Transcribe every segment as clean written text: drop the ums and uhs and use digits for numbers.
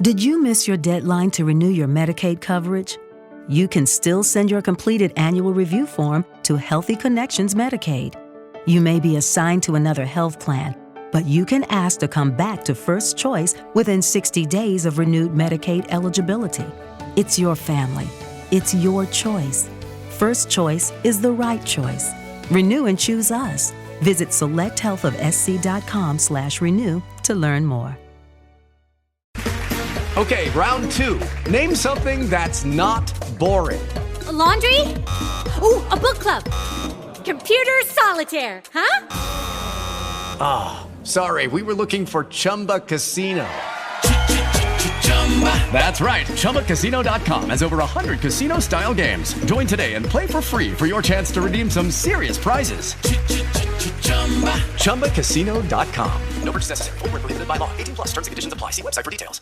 Did you miss your deadline to renew your Medicaid coverage? You can still send your completed annual review form to Healthy Connections Medicaid. You may be assigned to another health plan, but you can ask to come back to First Choice within 60 days of renewed Medicaid eligibility. It's your family. It's your choice. First Choice is the right choice. Renew and choose us. Visit selecthealthofsc.com/renew to learn more. Okay, round two. Name something that's not boring. A laundry? Ooh, a book club. Computer solitaire, huh? Ah, sorry, we were looking for Chumba Casino. That's right, ChumbaCasino.com has over 100 casino-style games. Join today and play for free for your chance to redeem some serious prizes. ChumbaCasino.com. No purchase necessary. Void where prohibited by law. 18+ terms and conditions apply. See website for details.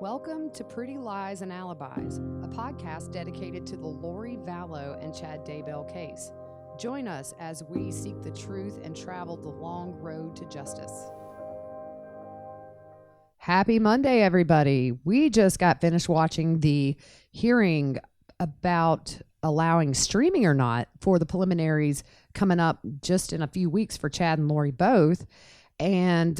Welcome to Pretty Lies and Alibis, a podcast dedicated to the Lori Vallow and Chad Daybell case. Join us as we seek the truth and travel the long road to justice. Happy Monday, everybody. We just got finished watching the hearing about allowing streaming or not for the preliminaries coming up just in a few weeks for Chad and Lori both. And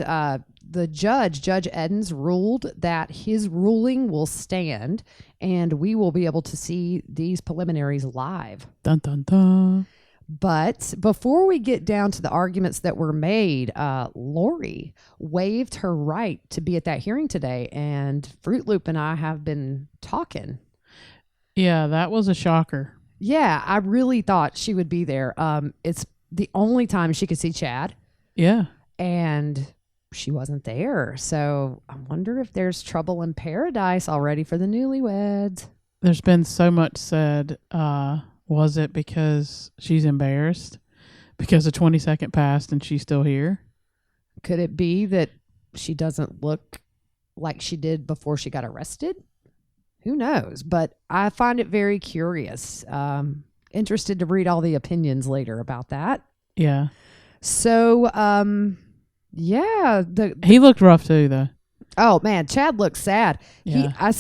the Judge Edens, ruled that his ruling will stand and we will be able to see these preliminaries live. Dun, dun, dun. But before we get down to the arguments that were made, Lori waived her right to be at that hearing today, and Fruit Loop and I have been talking. Yeah, that was a shocker. Yeah, I really thought she would be there. It's the only time she could see Chad. Yeah. And she wasn't there. So I wonder if there's trouble in paradise already for the newlyweds. There's been so much said. Was it because she's embarrassed? Because the 22nd passed and she's still here? Could it be that she doesn't look like she did before she got arrested? Who knows? But I find it very curious. Interested to read all the opinions later about that. Yeah. So, yeah. He looked rough too, though. Oh, man. Chad looks sad. Yeah.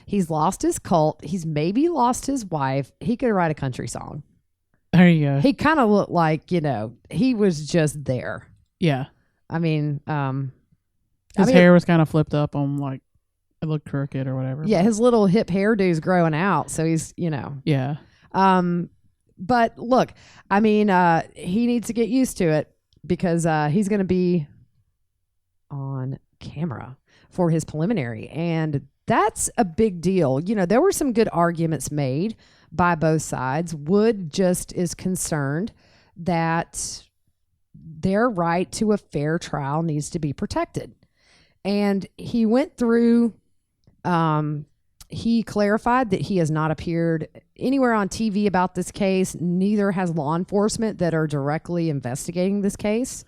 He's lost his cult. He's maybe lost his wife. He could write a country song. There you go. He kind of looked like, he was just there. Yeah. I mean, his hair was kind of flipped up on, like, it looked crooked or whatever. Yeah, his little hip hairdo's growing out. So he's, Yeah. But look, I mean, he needs to get used to it because he's going to be on camera for his preliminary. And that's a big deal. There were some good arguments made by both sides. Wood just is concerned that their right to a fair trial needs to be protected. And he went through, he clarified that he has not appeared anywhere on TV about this case. Neither has law enforcement that are directly investigating this case.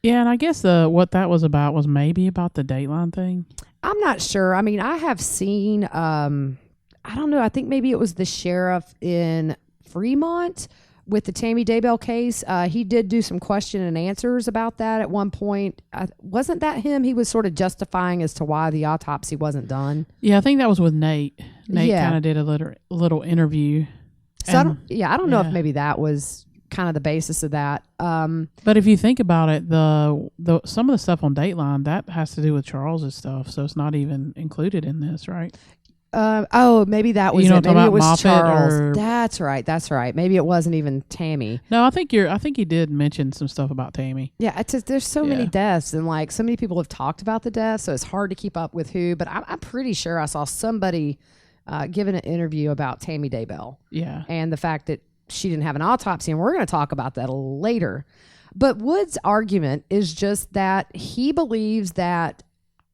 Yeah, and I guess what that was about was maybe about the Dateline thing. I'm not sure. I mean, I have seen, I don't know, I think maybe it was the sheriff in Fremont with the Tammy Daybell case. He did do some question and answers about that at one point. Wasn't that him? He was sort of justifying as to why the autopsy wasn't done. Yeah, I think that was with Nate. Nate kind of did a little interview. So I don't know if maybe that was kind of the basis of that. But if you think about it, the some of the stuff on Dateline, that has to do with Charles's stuff, so it's not even included in this, right? Maybe that was it. Maybe it was Moffat Charles. That's right. Maybe it wasn't even Tammy. No, I think he did mention some stuff about Tammy. Yeah, it's just, there's so many deaths, and like so many people have talked about the deaths, so it's hard to keep up with who. But I'm pretty sure I saw somebody giving an interview about Tammy Daybell. Yeah, and the fact that she didn't have an autopsy, and we're going to talk about that later. But Wood's argument is just that he believes that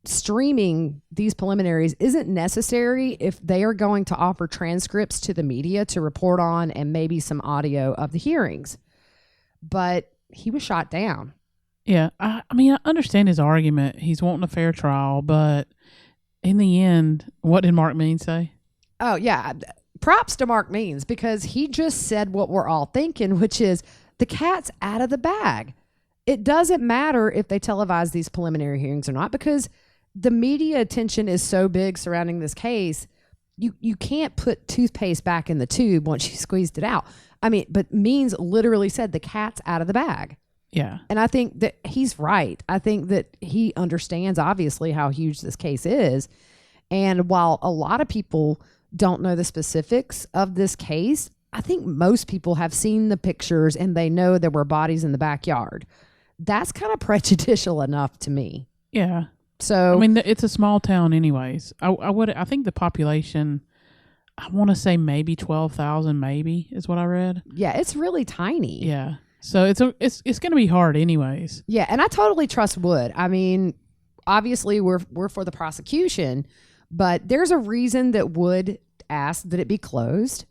streaming these preliminaries isn't necessary if they are going to offer transcripts to the media to report on and maybe some audio of the hearings. But he was shot down. Yeah, I mean, I understand his argument. He's wanting a fair trial, but in the end, what did Mark Means say? Oh, yeah. Props to Mark Means, because he just said what we're all thinking, which is the cat's out of the bag. it doesn't matter if they televise these preliminary hearings or not, because the media attention is so big surrounding this case. You can't put toothpaste back in the tube once you squeezed it out. I mean, but Means literally said the cat's out of the bag. Yeah. And I think that he's right. I think that he understands, obviously, how huge this case is. And while a lot of people don't know the specifics of this case, I think most people have seen the pictures and they know there were bodies in the backyard. That's kind of prejudicial enough to me. Yeah. So I mean, it's a small town, anyways. I think the population, I want to say maybe 12,000, maybe is what I read. yeah, it's really tiny. Yeah. So it's going to be hard, anyways. Yeah, and I totally trust Wood. I mean, obviously we're for the prosecution, but there's a reason that Wood asked that it be closed,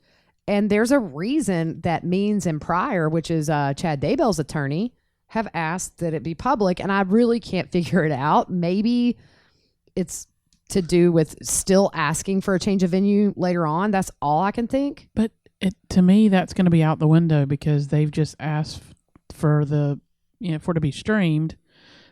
and there's a reason that Means and Pryor, which is Chad Daybell's attorney, have asked that it be public, and I really can't figure it out. Maybe it's to do with still asking for a change of venue later on. That's all I can think. But to me, that's going to be out the window because they've just asked for for it to be streamed,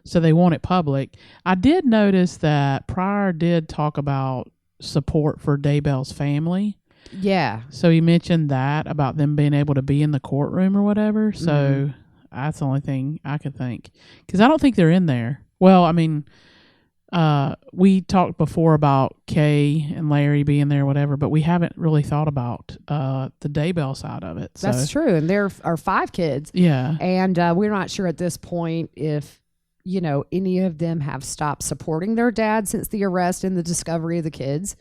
so they want it public. I did notice that Pryor did talk about support for Daybell's family. Yeah. So he mentioned that about them being able to be in the courtroom or whatever. So that's the only thing I could think. Because I don't think they're in there. Well, I mean, we talked before about Kay and Larry being there or whatever, but we haven't really thought about the Daybell side of it. So. That's true. And there are 5 kids. Yeah. And we're not sure at this point if, any of them have stopped supporting their dad since the arrest and the discovery of the kids.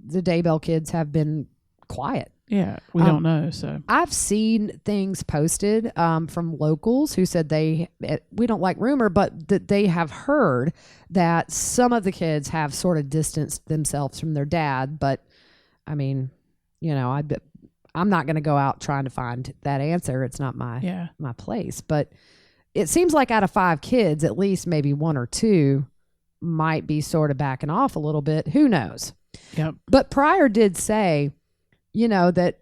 The Daybell kids have been quiet. Yeah, we don't know. So I've seen things posted from locals who said we don't like rumor, but that they have heard that some of the kids have sort of distanced themselves from their dad. But I mean, I'm not going to go out trying to find that answer. It's not my place. But it seems like out of 5 kids, at least maybe 1 or 2 might be sort of backing off a little bit. Who knows? Yep. But Pryor did say, that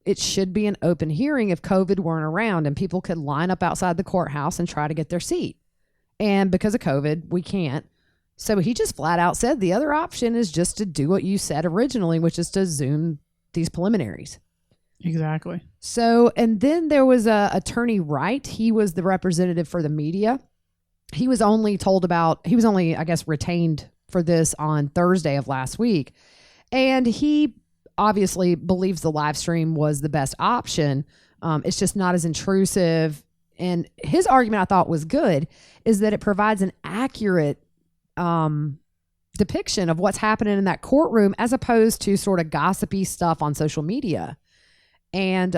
it should be an open hearing if COVID weren't around and people could line up outside the courthouse and try to get their seat. And because of COVID, we can't. So he just flat out said the other option is just to do what you said originally, which is to Zoom these preliminaries. Exactly. So, and then there was attorney Wright. He was the representative for the media. He was only, I guess, retained for this on Thursday of last week. And he obviously believes the live stream was the best option. It's just not as intrusive. And his argument I thought was good is that it provides an accurate depiction of what's happening in that courtroom as opposed to sort of gossipy stuff on social media. And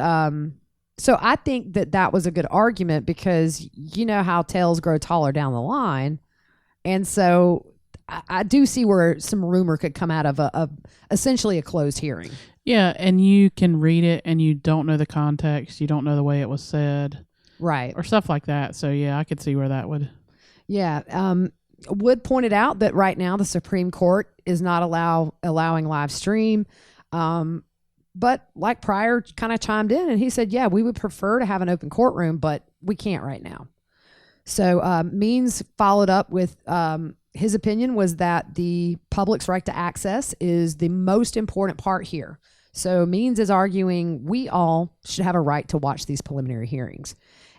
so I think that was a good argument because you know how tales grow taller down the line. And so I do see where some rumor could come out of essentially a closed hearing. Yeah, and you can read it and you don't know the context. You don't know the way it was said. Right. Or stuff like that. So, yeah, I could see where that would. Yeah. Wood pointed out that right now the Supreme Court is not allowing live stream. But like Pryor kind of chimed in and he said, yeah, we would prefer to have an open courtroom, but we can't right now. So Means followed up with his opinion was that the public's right to access is the most important part here. So Means is arguing we all should have a right to watch these preliminary hearings.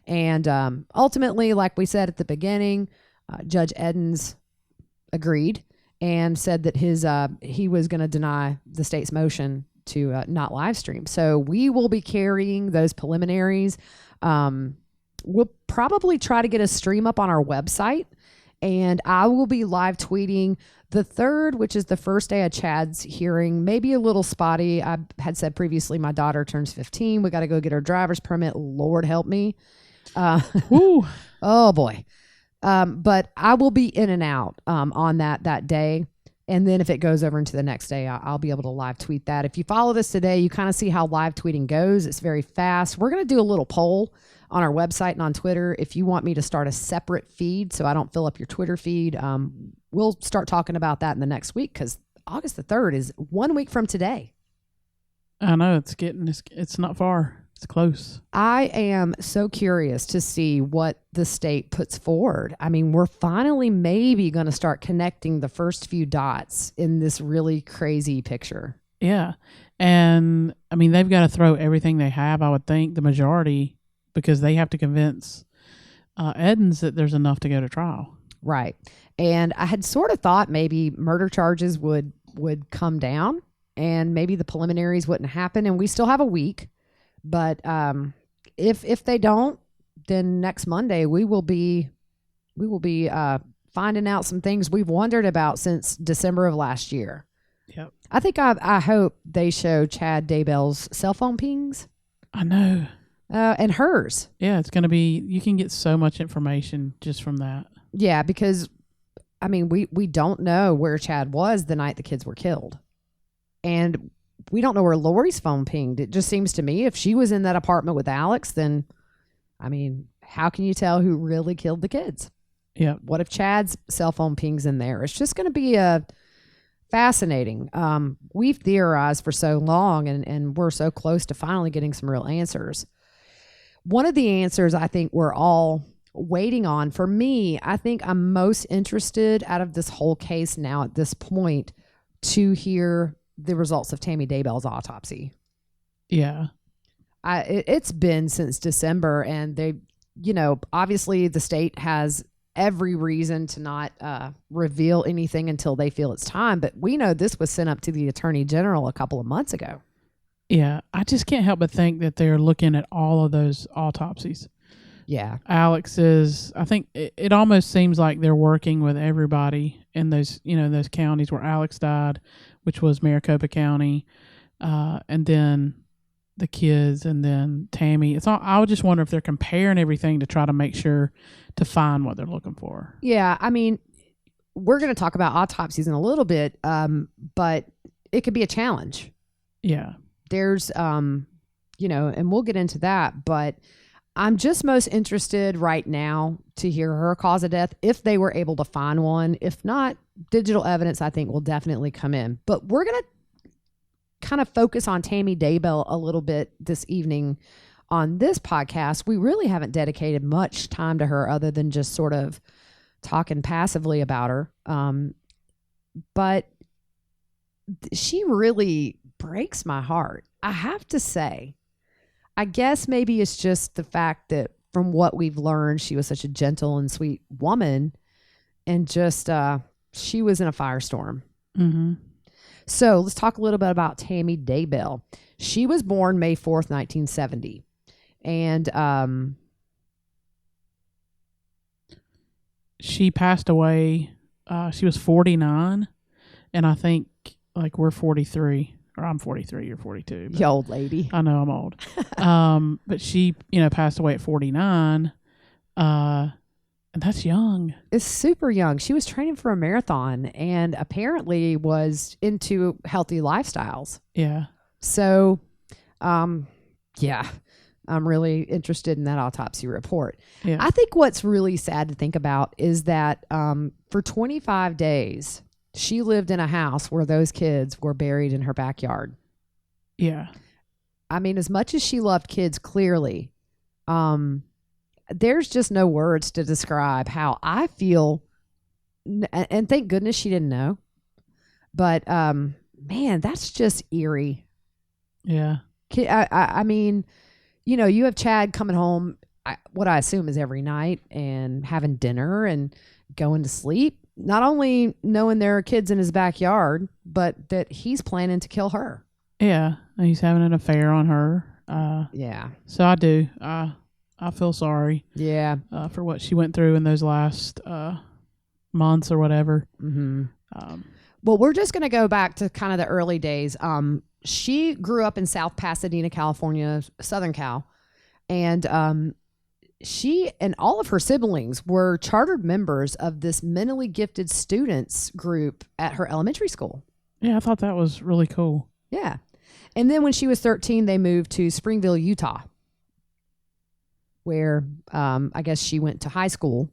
And ultimately, like we said at the beginning, Judge Edens agreed and said that he was going to deny the state's motion to not live stream. So we will be carrying those preliminaries. We'll probably try to get a stream up on our website, and I will be live tweeting the 3rd, which is the first day of Chad's hearing. Maybe a little spotty. I had said previously my daughter turns 15. We got to go get her driver's permit. Lord help me. Oh boy. But I will be in and out on that day. And then if it goes over into the next day, I'll be able to live tweet that. If you follow this today, you kind of see how live tweeting goes. It's very fast. We're going to do a little poll on our website and on Twitter. If you want me to start a separate feed so I don't fill up your Twitter feed, we'll start talking about that in the next week because August the 3rd is 1 week from today. I know it's not far. It's close. I am so curious to see what the state puts forward. I mean, we're finally maybe going to start connecting the first few dots in this really crazy picture. Yeah. And I mean, they've got to throw everything they have, I would think, the majority, because they have to convince Edens that there's enough to go to trial. Right. And I had sort of thought maybe murder charges would come down and maybe the preliminaries wouldn't happen. And we still have a week. But if they don't, then next Monday we will be finding out some things we've wondered about since December of last year. Yep. I think I hope they show Chad Daybell's cell phone pings. I know. And hers. Yeah, it's going to be, you can get so much information just from that. Yeah, because, I mean, we don't know where Chad was the night the kids were killed. And we don't know where Lori's phone pinged. It just seems to me if she was in that apartment with Alex, then, I mean, how can you tell who really killed the kids? Yeah. What if Chad's cell phone pings in there? It's just going to be fascinating. We've theorized for so long, and we're so close to finally getting some real answers. One of the answers I think we're all waiting on, for me, I think I'm most interested out of this whole case now at this point to hear the results of Tammy Daybell's autopsy. Yeah. It's been since December, and they, obviously the state has every reason to not reveal anything until they feel it's time. But we know this was sent up to the Attorney General a couple of months ago. Yeah. I just can't help but think that they're looking at all of those autopsies. Yeah. Alex's, I think it almost seems like they're working with everybody in those, those counties where Alex died, which was Maricopa County, and then the kids, and then Tammy. It's all. I would just wonder if they're comparing everything to try to make sure to find what they're looking for. Yeah, I mean, we're going to talk about autopsies in a little bit, but it could be a challenge. Yeah. There's, and we'll get into that, but I'm just most interested right now to hear her cause of death, if they were able to find one. If not, digital evidence, I think, will definitely come in. But we're going to kind of focus on Tammy Daybell a little bit this evening on this podcast. We really haven't dedicated much time to her other than just sort of talking passively about her. But she really breaks my heart, I have to say. I guess maybe it's just the fact that from what we've learned, she was such a gentle and sweet woman, and just she was in a firestorm. Mm-hmm. So let's talk a little bit about Tammy Daybell. She was born May 4th, 1970. And she passed away. She was 49, and I think like we're 43. Or I'm 43, you're 42. You old lady. I know I'm old. But she, passed away at 49. And that's young. It's super young. She was training for a marathon and apparently was into healthy lifestyles. Yeah. So, yeah, I'm really interested in that autopsy report. Yeah. I think what's really sad to think about is that for 25 days, she lived in a house where those kids were buried in her backyard. Yeah. I mean, as much as she loved kids, clearly, there's just no words to describe how I feel. And thank goodness she didn't know. But, man, that's just eerie. Yeah. I mean, you have Chad coming home, what I assume is every night, and having dinner and going to sleep. Not only knowing there are kids in his backyard, but that he's planning to kill her. Yeah. And he's having an affair on her. Yeah. So I do. I feel sorry. Yeah. For what she went through in those last months or whatever. Mm-hmm. Well, we're just going to go back to kind of the early days. She grew up in South Pasadena, California, Southern Cal. And she and all of her siblings were chartered members of this mentally gifted students group at her elementary school. Yeah, I thought that was really cool. Yeah. And then when she was 13, they moved to Springville, Utah, where I guess she went to high school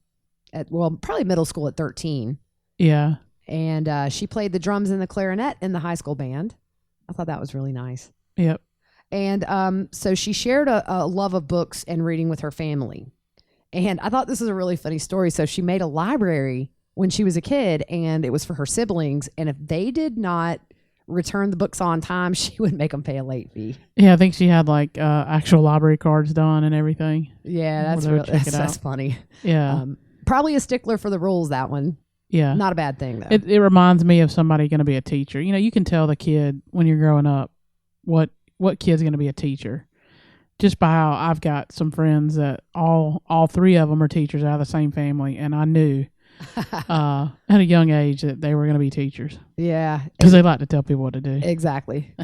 probably middle school at 13. Yeah. And she played the drums and the clarinet in the high school band. I thought that was really nice. Yep. And so she shared a love of books and reading with her family. And I thought this was a really funny story. So she made a library when she was a kid, and it was for her siblings. And if they did not return the books on time, she would make them pay a late fee. Yeah, I think she had like actual library cards done and everything. Yeah, that's funny. Yeah. Probably a stickler for the rules, that one. Yeah. Not a bad thing, though. It reminds me of somebody going to be a teacher. You know, you can tell the kid when you're growing up what kid's going to be a teacher. Just by how I've got some friends that all three of them are teachers out of the same family, and I knew at a young age that they were going to be teachers. Yeah. Because they like to tell people what to do. Exactly.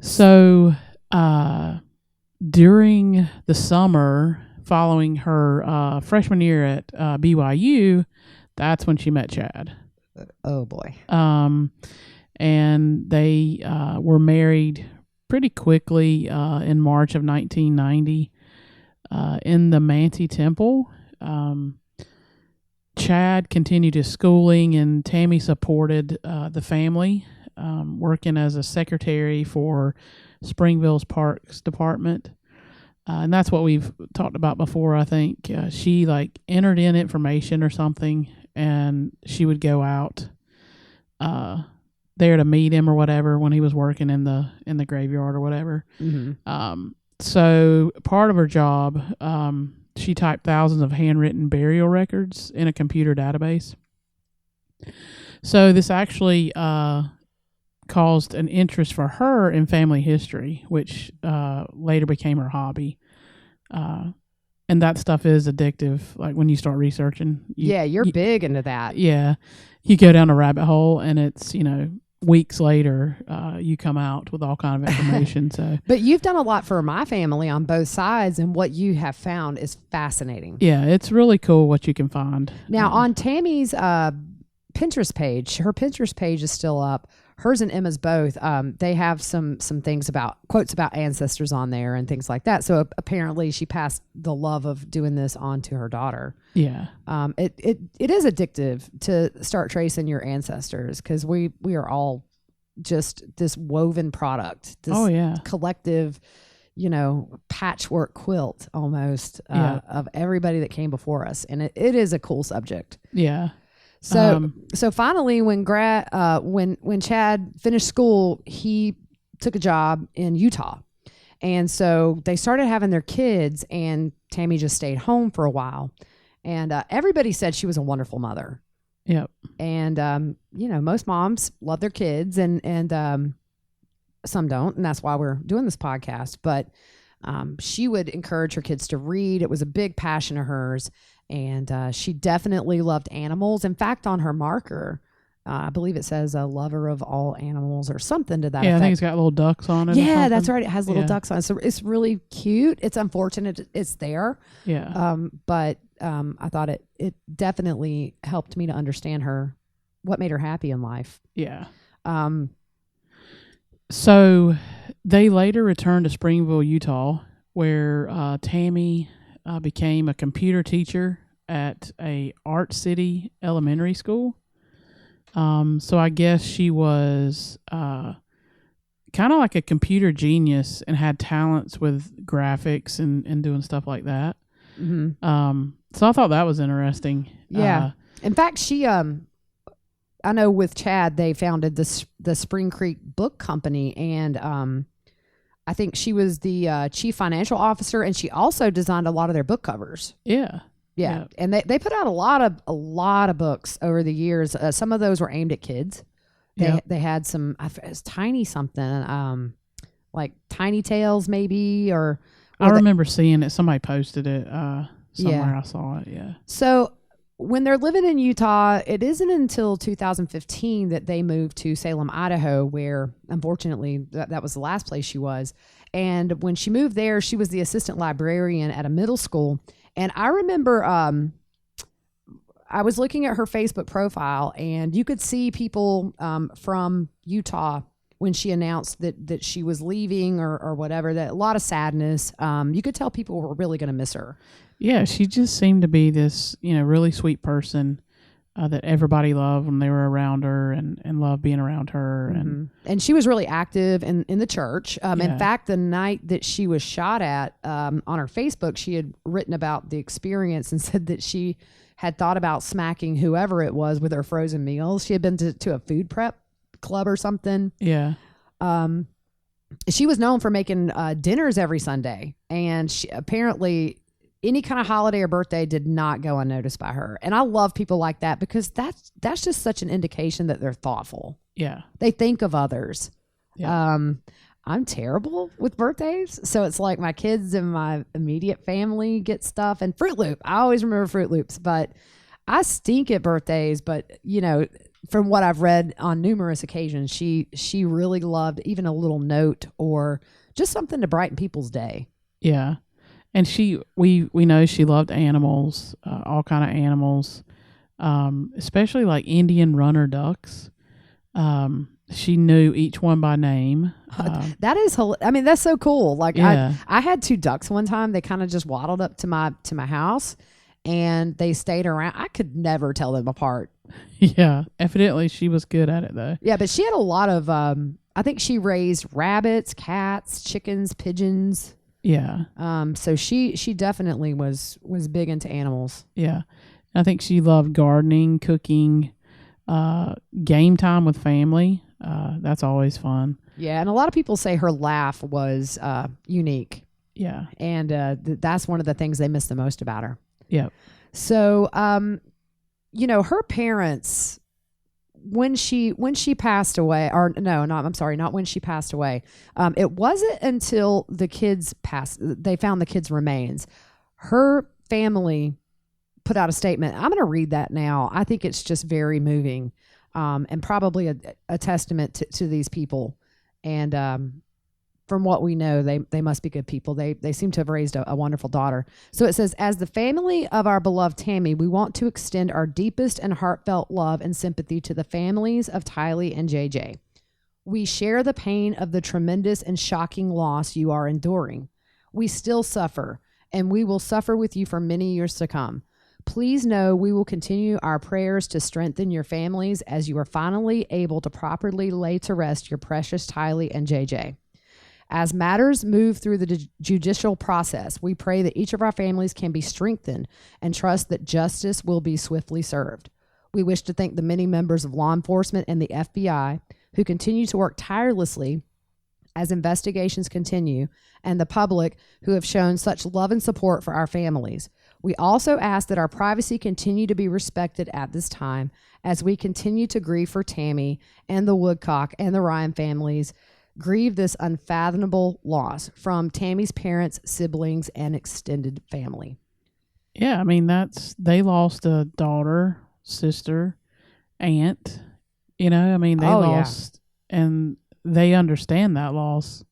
So during the summer following her freshman year at BYU, that's when she met Chad. Oh, boy. And they were married pretty quickly in March of 1990 in the Manti Temple. Chad continued his schooling, and Tammy supported the family, working as a secretary for Springville's Parks Department. And that's what we've talked about before, I think. She like entered in information or something, and she would go out there to meet him or whatever when he was working in the graveyard or whatever. Mm-hmm. So part of her job, she typed thousands of handwritten burial records in a computer database. So this actually caused an interest for her in family history, which later became her hobby. And that stuff is addictive. Like when you start researching. You're big into that. Yeah. You go down a rabbit hole, and it's, weeks later, you come out with all kind of information. So, but you've done a lot for my family on both sides, and what you have found is fascinating. Yeah, it's really cool what you can find. Now, on Tammy's Pinterest page, her Pinterest page is still up. Hers and Emma's both. They have some things about quotes about ancestors on there and things like that. So apparently, she passed the love of doing this on to her daughter. Yeah. It is addictive to start tracing your ancestors, because we are all just this woven product. This collective, patchwork quilt almost of everybody that came before us, and it is a cool subject. Yeah. So finally, when Chad finished school, he took a job in Utah, and so they started having their kids, and Tammy just stayed home for a while, and everybody said she was a wonderful mother. Yep. And most moms love their kids, and some don't, and that's why we're doing this podcast. But she would encourage her kids to read. It was a big passion of hers. And she definitely loved animals. In fact, on her marker, I believe it says a lover of all animals or something to that effect. I think it's got little ducks on it. Yeah, that's right. It has little ducks on it. So it's really cute. It's unfortunate it's there. Yeah. But I thought it definitely helped me to understand what made her happy in life. Yeah. So they later returned to Springville, Utah, where Tammy became a computer teacher at a Art City elementary school. So I guess she was kind of like a computer genius and had talents with graphics and doing stuff like that. Mm-hmm. So I thought that was interesting. Yeah. In fact, she, I know with Chad, they founded the Spring Creek Book Company, and I think she was the chief financial officer, and she also designed a lot of their book covers. Yeah. And they put out a lot of books over the years. Some of those were aimed at kids. They had some, it was tiny something, like Tiny Tales maybe, or I remember seeing it. Somebody posted it somewhere. I saw it. Yeah. So when they're living in Utah, it isn't until 2015 that they moved to Salem, Idaho, where unfortunately that was the last place she was. And when she moved there, she was the assistant librarian at a middle school. And I remember I was looking at her Facebook profile, and you could see people from Utah when she announced that she was leaving or whatever, that a lot of sadness. You could tell people were really going to miss her. Yeah, she just seemed to be this, really sweet person. that everybody loved when they were around her and loved being around her. And she was really active in the church. In Yeah. fact, the night that she was shot at, on her Facebook, she had written about the experience and said that she had thought about smacking whoever it was with her frozen meals. She had been to a food prep club or something. Yeah. She was known for making dinners every Sunday, and she apparently any kind of holiday or birthday did not go unnoticed by her. And I love people like that because that's just such an indication that they're thoughtful. Yeah. They think of others. Yeah. I'm terrible with birthdays, so it's like my kids and my immediate family get stuff. And Fruit Loop, I always remember Fruit Loops, but I stink at birthdays. But you know, from what I've read on numerous occasions, she really loved even a little note or just something to brighten people's day. Yeah. And we know she loved animals, all kind of animals, especially like Indian runner ducks. She knew each one by name. That is, I mean, that's so cool. Like Yeah. I had 2 ducks one time. They kind of just waddled up to my house, and they stayed around. I could never tell them apart. Yeah. Evidently, she was good at it though. Yeah, but she had a lot of. I think she raised rabbits, cats, chickens, pigeons. Yeah. So she definitely was big into animals. Yeah. I think she loved gardening, cooking, game time with family. That's always fun. Yeah, and a lot of people say her laugh was unique, Yeah. and that's one of the things they miss the most about her. Yep. So, you know, her parents, when she passed away, or no, not, I'm sorry, not when she passed away. It wasn't until the kids passed, they found the kids' remains. Her family put out a statement. I'm going to read that now. I think it's just very moving, and probably a testament to these people. And from what we know, they must be good people. They seem to have raised a wonderful daughter. So it says, as the family of our beloved Tammy, we want to extend our deepest and heartfelt love and sympathy to the families of Tylee and JJ. We share the pain of the tremendous and shocking loss you are enduring. We still suffer, and we will suffer with you for many years to come. Please know we will continue our prayers to strengthen your families as you are finally able to properly lay to rest your precious Tylee and JJ. As matters move through the judicial process, we pray that each of our families can be strengthened and trust that justice will be swiftly served. We wish to thank the many members of law enforcement and the FBI who continue to work tirelessly as investigations continue, and the public who have shown such love and support for our families. We also ask that our privacy continue to be respected at this time as we continue to grieve for Tammy and the Woodcock and the Ryan families. Grieve this unfathomable loss from Tammy's parents, siblings, and extended family. Yeah, I mean they lost a daughter, sister, aunt. You know, I mean they lost, and they understand that loss.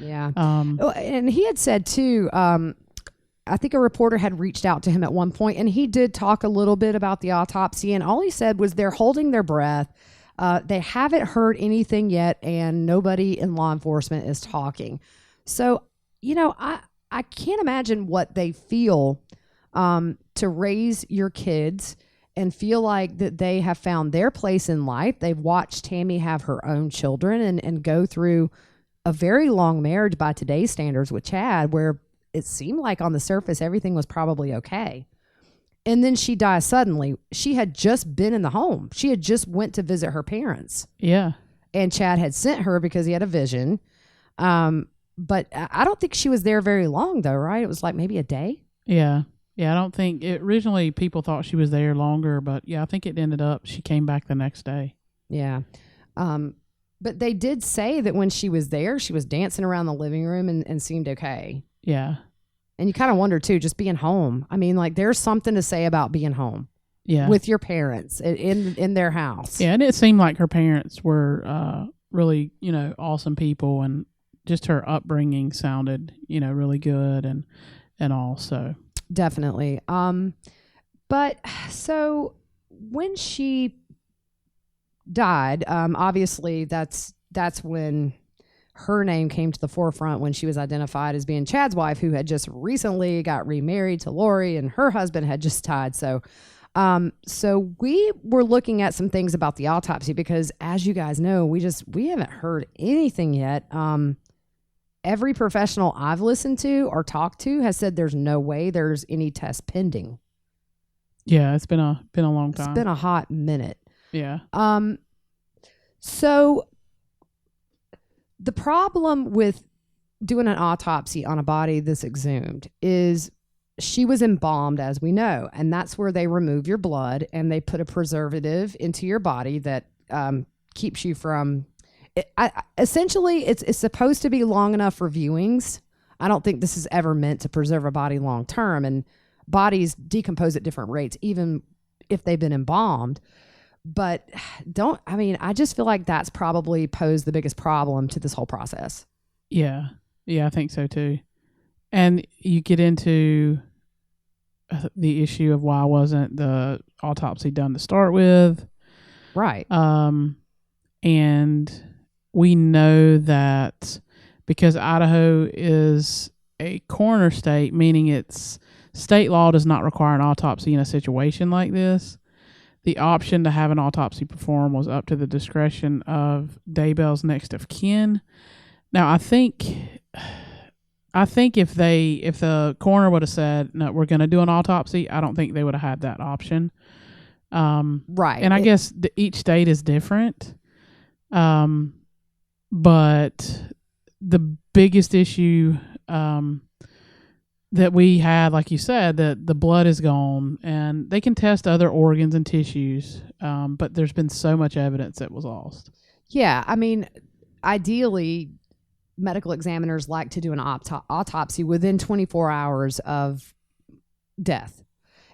Yeah. And he had said too. I think a reporter had reached out to him at one point, and he did talk a little bit about the autopsy. And all he said was they're holding their breath. They haven't heard anything yet, and nobody in law enforcement is talking. So, you know, I can't imagine what they feel to raise your kids and feel like that they have found their place in life. They've watched Tammy have her own children and go through a very long marriage by today's standards with Chad, where it seemed like on the surface everything was probably okay. And then she dies suddenly. She had just been in the home. She had just went to visit her parents. Yeah. And Chad had sent her because he had a vision. But I don't think she was there very long, though, right? It was like maybe a day. Yeah. Yeah, I don't think originally people thought she was there longer, but yeah, I think it ended up she came back the next day. Yeah. But they did say that when she was there, she was dancing around the living room and seemed okay. Yeah. And you kind of wonder, too, just being home. I mean, like, there's something to say about being home. Yeah. With your parents in their house. Yeah, and it seemed like her parents were really, you know, awesome people, and just her upbringing sounded, you know, really good and all. So definitely. But so when she died, obviously that's when her name came to the forefront, when she was identified as being Chad's wife, who had just recently got remarried to Lori, and her husband had just died. So So we were looking at some things about the autopsy because, as you guys know, we haven't heard anything yet. Every professional I've listened to or talked to has said there's no way there's any test pending. Yeah, it's been a long time. It's been a hot minute. Yeah. So the problem with doing an autopsy on a body this exhumed is she was embalmed, as we know, and that's where they remove your blood and they put a preservative into your body that keeps you from. Essentially, it's supposed to be long enough for viewings. I don't think this is ever meant to preserve a body long term, and bodies decompose at different rates, even if they've been embalmed. But I just feel like that's probably posed the biggest problem to this whole process. Yeah. Yeah, I think so too. And you get into the issue of why wasn't the autopsy done to start with. Right. And we know that because Idaho is a coroner state, meaning its state law does not require an autopsy in a situation like this, the option to have an autopsy performed was up to the discretion of Daybell's next of kin. Now, I think if the coroner would have said, no, we're going to do an autopsy, I don't think they would have had that option. Right. And I guess each state is different. But the biggest issue that we had, like you said, that the blood is gone, and they can test other organs and tissues, but there's been so much evidence that was lost. Yeah, I mean, ideally, medical examiners like to do an autopsy within 24 hours of death.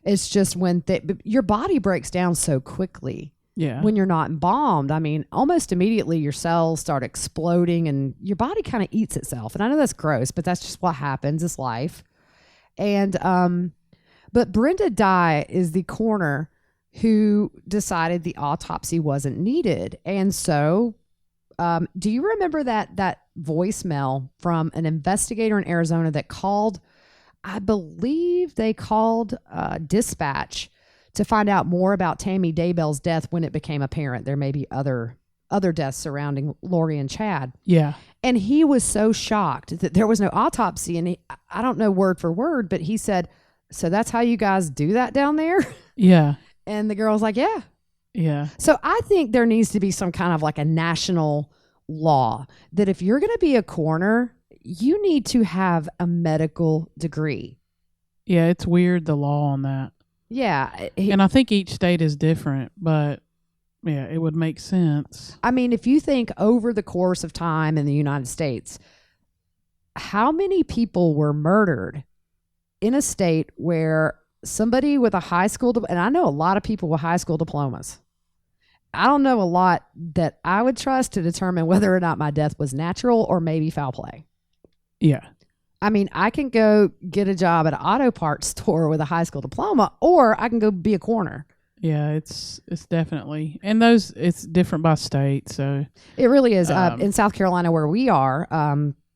It's just when your body breaks down so quickly. Yeah. When you're not embalmed, I mean, almost immediately your cells start exploding and your body kind of eats itself. And I know that's gross, but that's just what happens. It's life. And, but Brenda Dye is the coroner who decided the autopsy wasn't needed. And so, do you remember that voicemail from an investigator in Arizona that called, I believe they called dispatch to find out more about Tammy Daybell's death when it became apparent there may be other deaths surrounding Lori and Chad. Yeah. And he was so shocked that there was no autopsy. And I don't know word for word, but he said, so that's how you guys do that down there? Yeah. And the girl was like, yeah. Yeah. So I think there needs to be some kind of like a national law that if you're going to be a coroner, you need to have a medical degree. Yeah, it's weird, the law on that. Yeah. And I think each state is different, but yeah, it would make sense. I mean, if you think over the course of time in the United States, how many people were murdered in a state where somebody with a high school, and I know a lot of people with high school diplomas. I don't know a lot that I would trust to determine whether or not my death was natural or maybe foul play. Yeah. I mean, I can go get a job at an auto parts store with a high school diploma, or I can go be a coroner. Yeah, it's definitely, and it's different by state. So it really is. In South Carolina, where we are,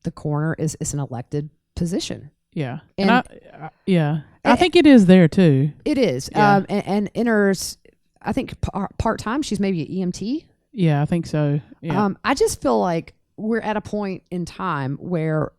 the coroner is an elected position. Yeah, and I think it is there too. It is. Yeah. And enters, I think part time. She's maybe an EMT. Yeah, I think so. Yeah. I just feel like we're at a point in time where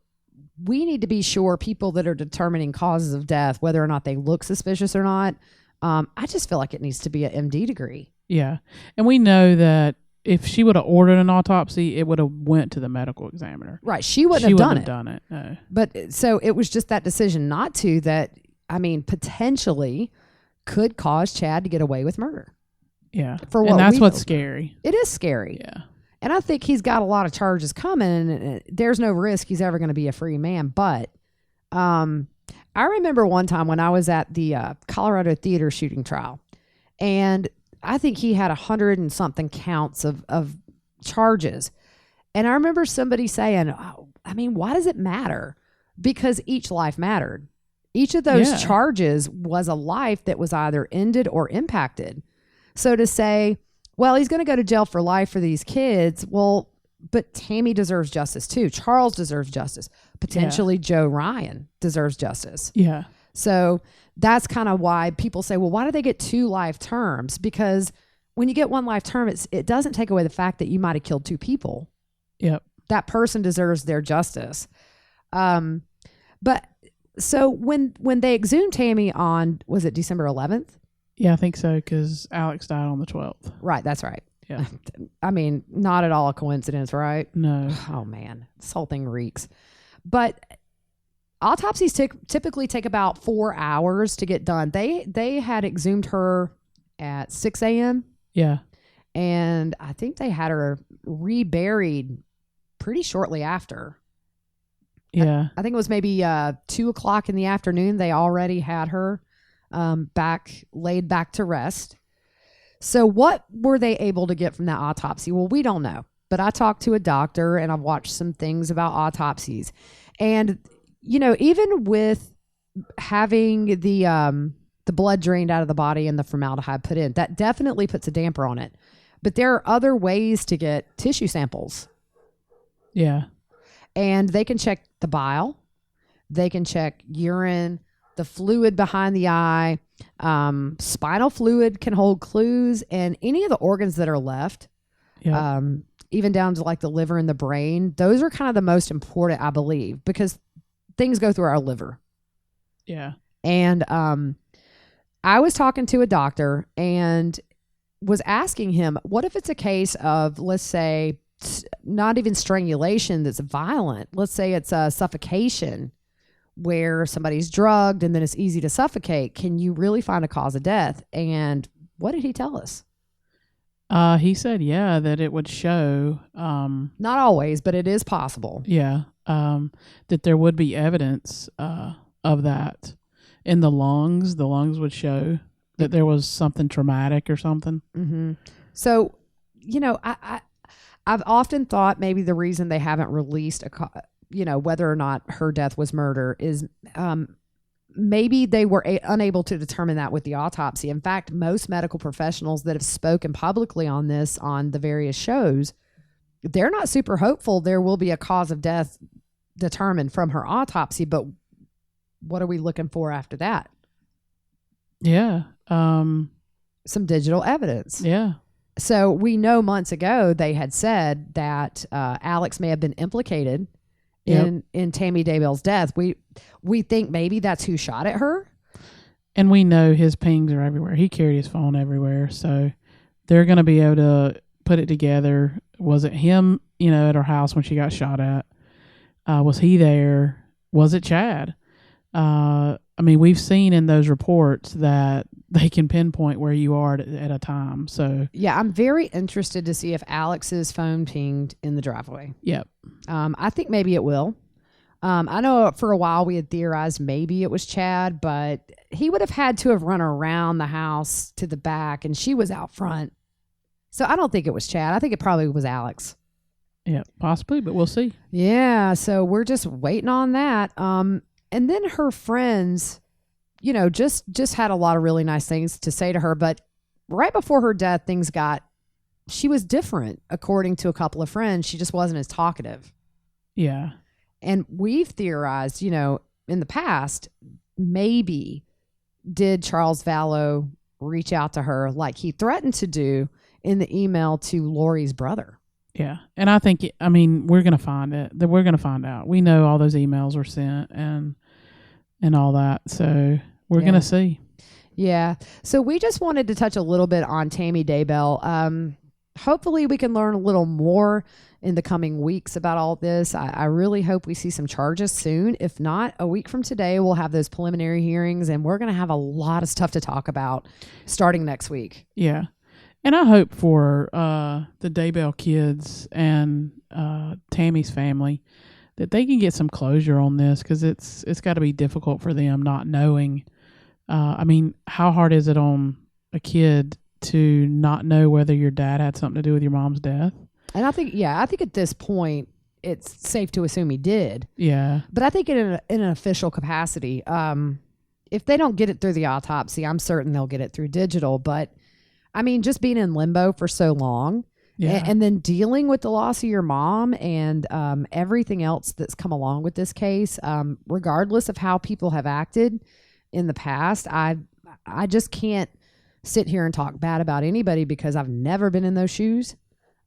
we need to be sure people that are determining causes of death, whether or not they look suspicious or not. I just feel like it needs to be an MD degree. Yeah. And we know that if she would have ordered an autopsy, it would have went to the medical examiner. Right. She wouldn't have done it. No. But so it was just that decision not to that, I mean, potentially could cause Chad to get away with murder. Yeah. And that's what's scary. It is scary. Yeah. And I think he's got a lot of charges coming, and there's no risk he's ever going to be a free man. But I remember one time when I was at the Colorado theater shooting trial, and I think he had 100 and something counts of charges. And I remember somebody saying, oh, I mean, why does it matter? Because each life mattered. Each of those charges was a life that was either ended or impacted. So to say, well, he's going to go to jail for life for these kids. Well, but Tammy deserves justice too. Charles deserves justice. Potentially Joe Ryan deserves justice. Yeah. So that's kind of why people say, well, why do they get 2 life terms? Because when you get 1 life term, it doesn't take away the fact that you might have killed 2 people. Yep. That person deserves their justice. But so when they exhumed Tammy on, was it December 11th? Yeah, I think so, because Alex died on the 12th. Right, that's right. Yeah. I mean, not at all a coincidence, right? No. Oh man, this whole thing reeks. But autopsies typically take about 4 hours to get done. They had exhumed her at 6 a.m. Yeah. And I think they had her reburied pretty shortly after. Yeah. I think it was maybe 2 o'clock in the afternoon. They already had her laid back to rest. So what were they able to get from that autopsy? Well, we don't know. But I talked to a doctor and I've watched some things about autopsies. And, you know, even with having the blood drained out of the body and the formaldehyde put in, that definitely puts a damper on it. But there are other ways to get tissue samples. Yeah. And they can check the bile. They can check urine, the fluid behind the eye. Spinal fluid can hold clues, and any of the organs that are left, Yeah. even down to like the liver and the brain, those are kind of the most important, I believe, because things go through our liver. Yeah. And I was talking to a doctor and was asking him, what if it's a case of, let's say, not even strangulation that's violent. Let's say it's a suffocation where somebody's drugged and then it's easy to suffocate. Can you really find a cause of death? And what did he tell us? He said, yeah, that it would show. Not always, but it is possible. Yeah. That there would be evidence of that in the lungs. The lungs would show that there was something traumatic or something. Mm-hmm. So, you know, I've often thought maybe the reason they haven't released whether or not her death was murder is maybe they were unable to determine that with the autopsy. In fact, most medical professionals that have spoken publicly on this on the various shows, they're not super hopeful there will be a cause of death determined from her autopsy. But what are we looking for after that? Yeah. Some digital evidence. Yeah. So we know months ago they had said that Alex may have been implicated in Tammy Daybell's death. We think maybe that's who shot at her. And we know his pings are everywhere. He carried his phone everywhere. So they're going to be able to put it together. Was it him, at her house when she got shot at? Was he there? Was it Chad? I mean, we've seen in those reports that they can pinpoint where you are at a time. So yeah, I'm very interested to see if Alex's phone pinged in the driveway. Yep. I think maybe it will. I know for a while we had theorized maybe it was Chad, but he would have had to have run around the house to the back, and she was out front. So I don't think it was Chad. I think it probably was Alex. Yeah, possibly, but we'll see. Yeah, so we're just waiting on that. And then her friends, just had a lot of really nice things to say to her. But right before her death, she was different, according to a couple of friends. She just wasn't as talkative. Yeah. And we've theorized, in the past, maybe did Charles Vallow reach out to her like he threatened to do in the email to Lori's brother? Yeah. And I think, we're going to find it. We're going to find out. We know all those emails were sent and all that. So we're going to see. Yeah. So we just wanted to touch a little bit on Tammy Daybell. Hopefully we can learn a little more in the coming weeks about all this. I really hope we see some charges soon. If not, a week from today, we'll have those preliminary hearings, and we're going to have a lot of stuff to talk about starting next week. Yeah. And I hope for the Daybell kids and Tammy's family that they can get some closure on this, because it's got to be difficult for them not knowing. How hard is it on a kid to not know whether your dad had something to do with your mom's death? And I think at this point, it's safe to assume he did. Yeah. But I think in an official capacity, if they don't get it through the autopsy, I'm certain they'll get it through digital. But just being in limbo for so long, and then dealing with the loss of your mom and everything else that's come along with this case, regardless of how people have acted, in the past. I just can't sit here and talk bad about anybody because I've never been in those shoes.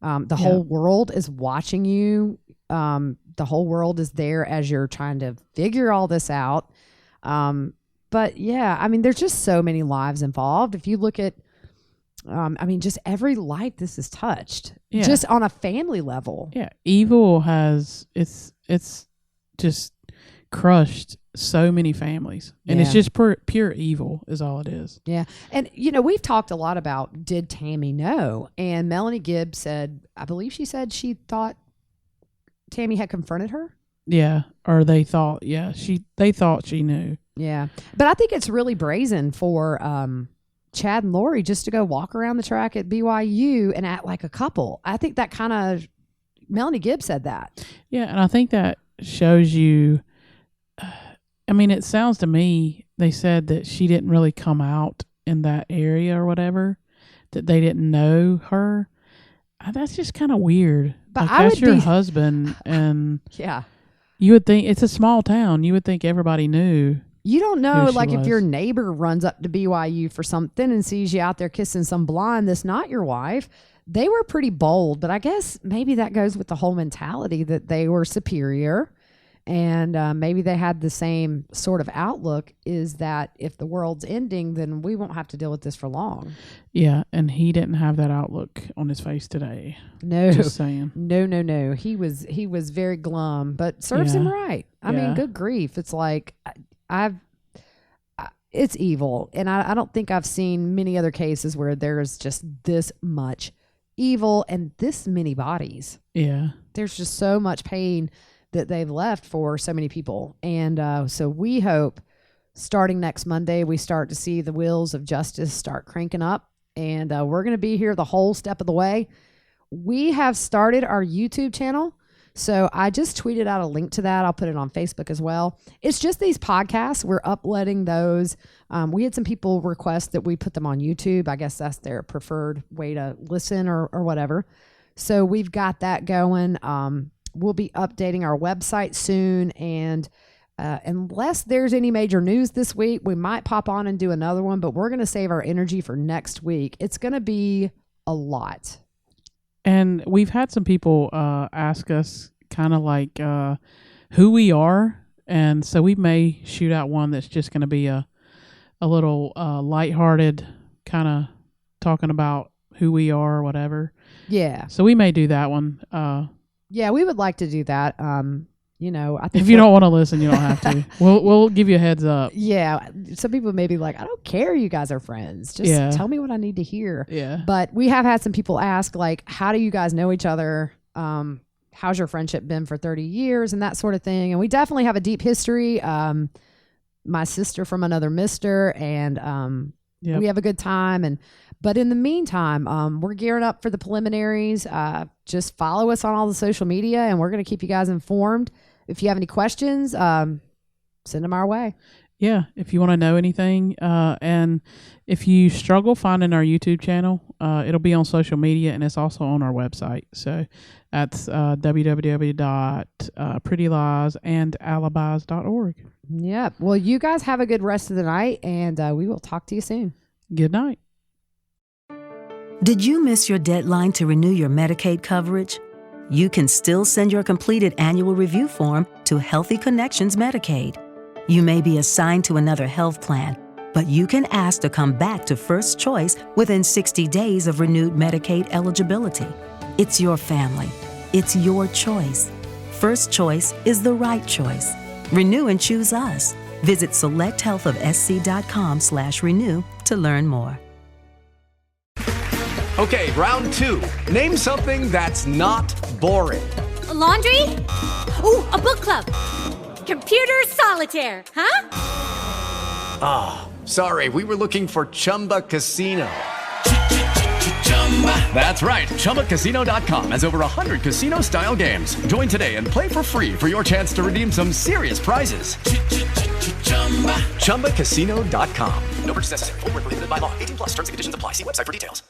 The whole world is watching you. The whole world is there as you're trying to figure all this out. But yeah, I mean, there's just so many lives involved. If you look at, I mean, just every life this has touched, just on a family level. Yeah, evil it's just crushed so many families, and it's just pure evil is all it is. Yeah, and we've talked a lot about, did Tammy know? And Melanie Gibbs said, I believe she said she thought Tammy had confronted her. Yeah, or they thought she knew. Yeah, but I think it's really brazen for Chad and Lori just to go walk around the track at BYU and act like a couple. I think that kind of, Melanie Gibbs said that. Yeah, and I think that shows you, I mean, it sounds to me, they said that she didn't really come out in that area or whatever, that they didn't know her. That's just kind of weird. But like, that's your husband, and yeah, you would think it's a small town. You would think everybody knew. You don't know, like if your neighbor runs up to BYU for something and sees you out there kissing some blonde that's not your wife. They were pretty bold, but I guess maybe that goes with the whole mentality that they were superior, and maybe they had the same sort of outlook, is that if the world's ending, then we won't have to deal with this for long. Yeah, and he didn't have that outlook on his face today. No, just saying. No. He was very glum, but serves him right. I mean, good grief. It's like it's evil, and I don't think I've seen many other cases where there's just this much evil and this many bodies. Yeah, there's just so much pain that they've left for so many people, and so we hope starting next Monday we start to see the wheels of justice start cranking up, and we're going to be here the whole step of the way. We have started our YouTube channel. So I just tweeted out a link to that. I'll put it on Facebook as well. It's just these podcasts. We're uploading those. We had some people request that we put them on YouTube. I guess that's their preferred way to listen or whatever. So we've got that going. We'll be updating our website soon. And unless there's any major news this week, we might pop on and do another one. But we're going to save our energy for next week. It's going to be a lot. And we've had some people ask us kind of like who we are. And so we may shoot out one that's just going to be a little lighthearted, kind of talking about who we are or whatever. Yeah. So we may do that one. Yeah, we would like to do that. I think if you don't want to listen, you don't have to. We'll give you a heads up. Yeah. Some people may be like, I don't care. You guys are friends. Just tell me what I need to hear. Yeah. But we have had some people ask, like, how do you guys know each other? How's your friendship been for 30 years and that sort of thing? And we definitely have a deep history. My sister from another mister, and we have a good time. But in the meantime, we're gearing up for the preliminaries. Just follow us on all the social media, and we're going to keep you guys informed. If you have any questions, send them our way. Yeah, if you want to know anything. And if you struggle finding our YouTube channel, it'll be on social media, and it's also on our website. So that's www.prettyliesandalibis.org. Yep. Well, you guys have a good rest of the night, and we will talk to you soon. Good night. Did you miss your deadline to renew your Medicaid coverage? You can still send your completed annual review form to Healthy Connections Medicaid. You may be assigned to another health plan, but you can ask to come back to First Choice within 60 days of renewed Medicaid eligibility. It's your family. It's your choice. First Choice is the right choice. Renew and choose us. Visit selecthealthofsc.com/renew to learn more. Okay, round two. Name something that's not boring. A laundry? Ooh, a book club. Computer solitaire, huh? Sorry, we were looking for Chumba Casino. That's right. ChumbaCasino.com has over 100 casino-style games. Join today and play for free for your chance to redeem some serious prizes. ChumbaCasino.com. No purchase necessary. Void where prohibited by law. 18+ terms and conditions apply. See website for details.